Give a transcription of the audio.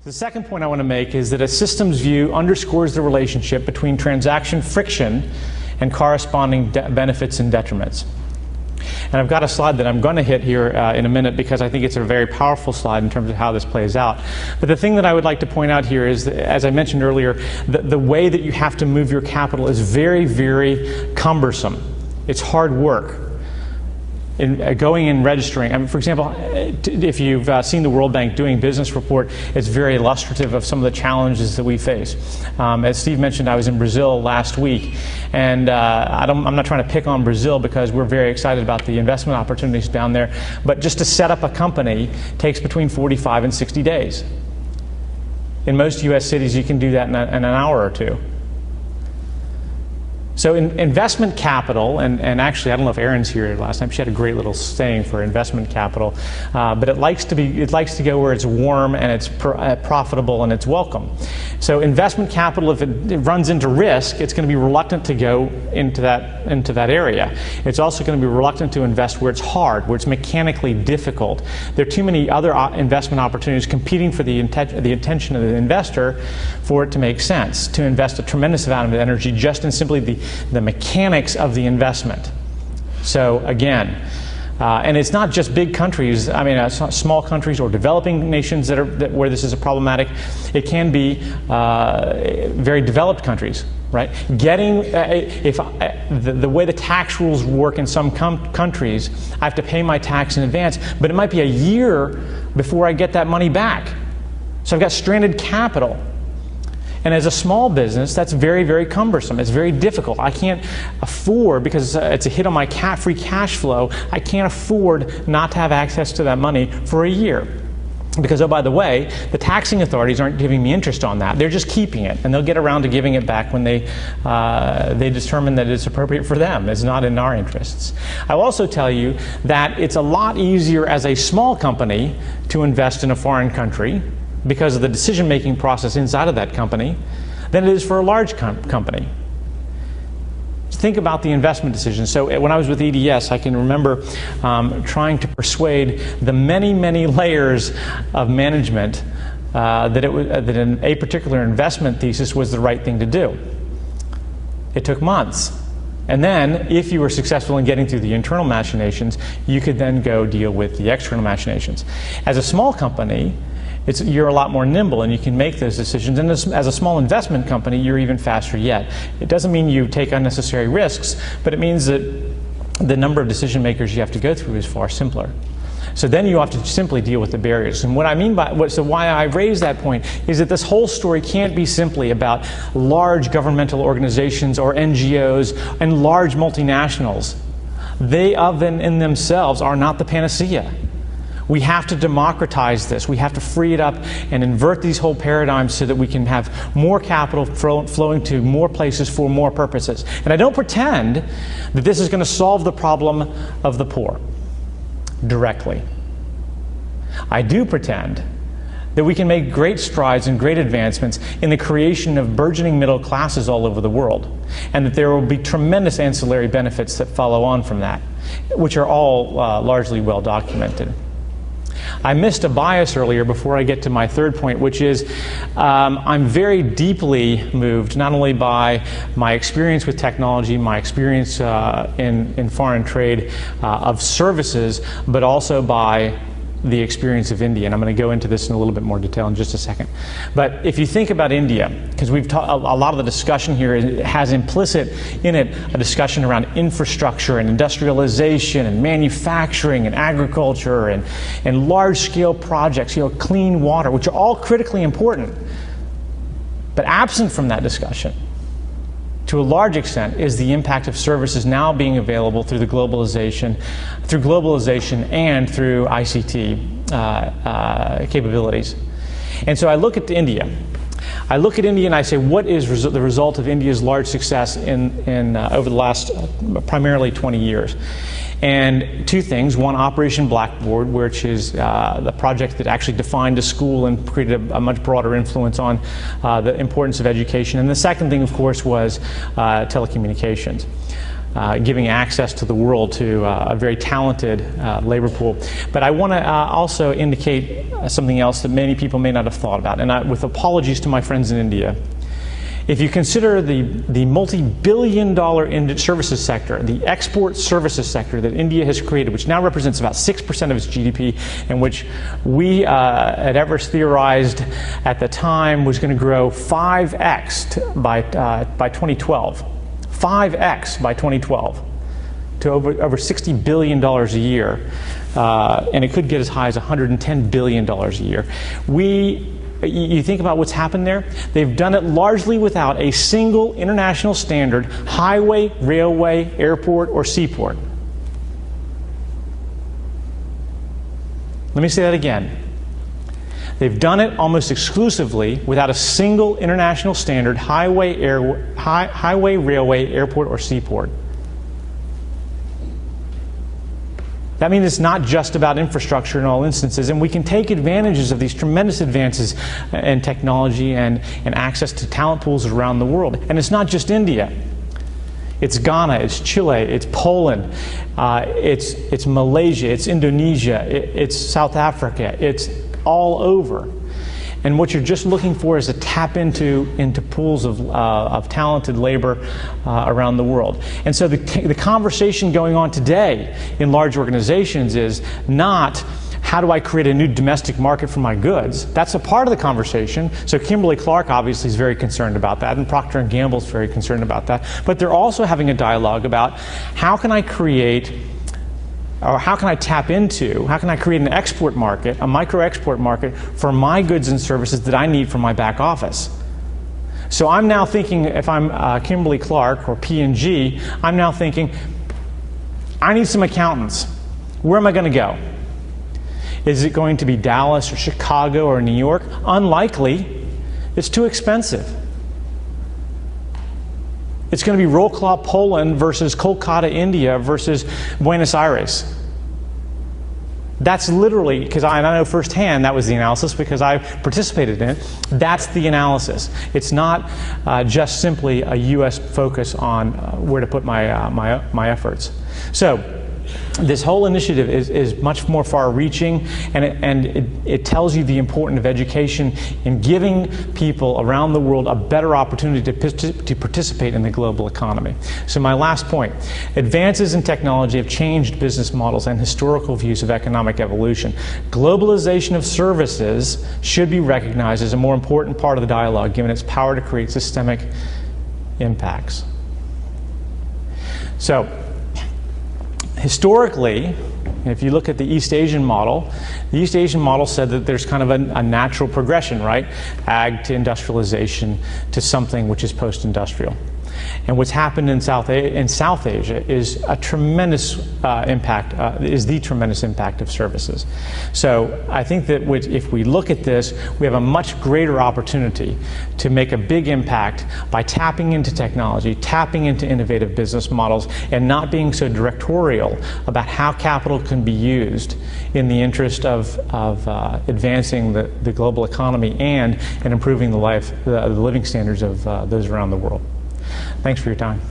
The second point I want to make is that a systems view underscores the relationship between transaction friction and corresponding benefits and detriments. And I've got a slide that I'm going to hit here in a minute because I think it's a very powerful slide in terms of how this plays out. But the thing that I would like to point out here is that, as I mentioned earlier, the way that you have to move your capital is very, very cumbersome. It's hard work. In going and registering. I mean, for example, if you've seen the World Bank Doing Business report, it's very illustrative of some of the challenges that we face. As Steve mentioned, I was in Brazil last week, and I'm not trying to pick on Brazil because we're very excited about the investment opportunities down there, but just to set up a company takes between 45 and 60 days. In most U.S. cities, you can do that in an hour or two. So investment capital, and actually I don't know if Erin's here last time, she had a great little saying for investment capital, but it likes to go where it's warm and it's profitable and it's welcome. So investment capital, if it runs into risk, it's going to be reluctant to go into that area. It's also going to be reluctant to invest where it's hard, where it's mechanically difficult. There are too many other investment opportunities competing for the attention of the investor for it to make sense, to invest a tremendous amount of energy just in simply the mechanics of the investment. So again, and it's not just big countries, I mean it's not small countries or developing nations where this is a problematic. It can be very developed countries, right? The way the tax rules work in some countries, I have to pay my tax in advance, but it might be a year before I get that money back. So I've got stranded capital. And as a small business, that's very, very cumbersome. It's very difficult. I can't afford, because it's a hit on my free cash flow, I can't afford not to have access to that money for a year. Because, oh, by the way, the taxing authorities aren't giving me interest on that. They're just keeping it, and they'll get around to giving it back when they determine that it's appropriate for them. It's not in our interests. I'll also tell you that it's a lot easier as a small company to invest in a foreign country because of the decision-making process inside of that company than it is for a large company. Think about the investment decisions. So when I was with EDS, I can remember trying to persuade the many, many layers of management that a particular investment thesis was the right thing to do. It took months. And then, if you were successful in getting through the internal machinations, you could then go deal with the external machinations. As a small company, you're a lot more nimble and you can make those decisions. And as a small investment company, you're even faster yet. It doesn't mean you take unnecessary risks, but it means that the number of decision makers you have to go through is far simpler. So then you have to simply deal with the barriers. And what I mean by why I raise that point is that this whole story can't be simply about large governmental organizations or NGOs and large multinationals. They in themselves are not the panacea. We have to democratize this. We have to free it up and invert these whole paradigms so that we can have more capital flowing to more places for more purposes. And I don't pretend that this is going to solve the problem of the poor directly. I do pretend that we can make great strides and great advancements in the creation of burgeoning middle classes all over the world, and that there will be tremendous ancillary benefits that follow on from that, which are all largely well documented. I missed a bias earlier before I get to my third point, which is I'm very deeply moved not only by my experience with technology, my experience in foreign trade of services, but also by the experience of India. And I'm going to go into this in a little bit more detail in just a second. But if you think about India, because we've a lot of the discussion here has implicit in it a discussion around infrastructure and industrialization and manufacturing and agriculture and large-scale projects, clean water, which are all critically important. But absent from that discussion, to a large extent, is the impact of services now being available through globalization and through ICT capabilities. And so I look at India. And I say, what is the result of India's large success over the last primarily 20 years? And two things. One, Operation Blackboard, which is the project that actually defined a school and created a much broader influence on the importance of education. And the second thing, of course, was telecommunications. giving access to the world to a very talented labor pool. But I want to also indicate something else that many people may not have thought about, and with apologies to my friends in India. If you consider the multi-billion-dollar services sector, the export services sector that India has created, which now represents about 6% of its GDP, and which we at Everest theorized at the time was going to grow 5x by 2012. 5x by 2012 to over $60 billion a year, and it could get as high as $110 billion a year. You think about what's happened there? They've done it largely without a single international standard highway, railway, airport, or seaport. Let me say that again. They've done it almost exclusively without a single international standard highway, railway, airport, or seaport. That means it's not just about infrastructure in all instances, and we can take advantages of these tremendous advances in technology and access to talent pools around the world. And it's not just India. It's Ghana, it's Chile, it's Poland, it's Malaysia, it's Indonesia, it's South Africa, it's all over. And what you're just looking for is to tap into pools of talented labor around the world. And so the conversation going on today in large organizations is not, how do I create a new domestic market for my goods? That's a part of the conversation. So Kimberly-Clark obviously is very concerned about that, and Procter & Gamble is very concerned about that. But they're also having a dialogue about how can I create, or how can I tap into, how can I create an export market, a micro-export market for my goods and services that I need for my back office? So I'm now thinking, if I'm Kimberly-Clark or P&G, I'm now thinking, I need some accountants. Where am I going to go? Is it going to be Dallas or Chicago or New York? Unlikely. It's too expensive. It's going to be Wrocław, Poland versus Kolkata, India versus Buenos Aires. That's literally, because I know firsthand that was the analysis because I participated in it. That's the analysis. It's not just simply a U.S. focus on where to put my efforts. So this whole initiative is much more far-reaching, and it tells you the importance of education in giving people around the world a better opportunity to participate in the global economy. So my last point, advances in technology have changed business models and historical views of economic evolution. Globalization of services should be recognized as a more important part of the dialogue, given its power to create systemic impacts. So, historically, if you look at the East Asian model said that there's kind of a natural progression, right? Ag to industrialization to something which is post-industrial. And what's happened in South Asia is a tremendous the tremendous impact of services. So I think that if we look at this, we have a much greater opportunity to make a big impact by tapping into technology, tapping into innovative business models, and not being so directorial about how capital can be used in the interest of advancing the global economy and improving the living standards of those around the world. Thanks for your time.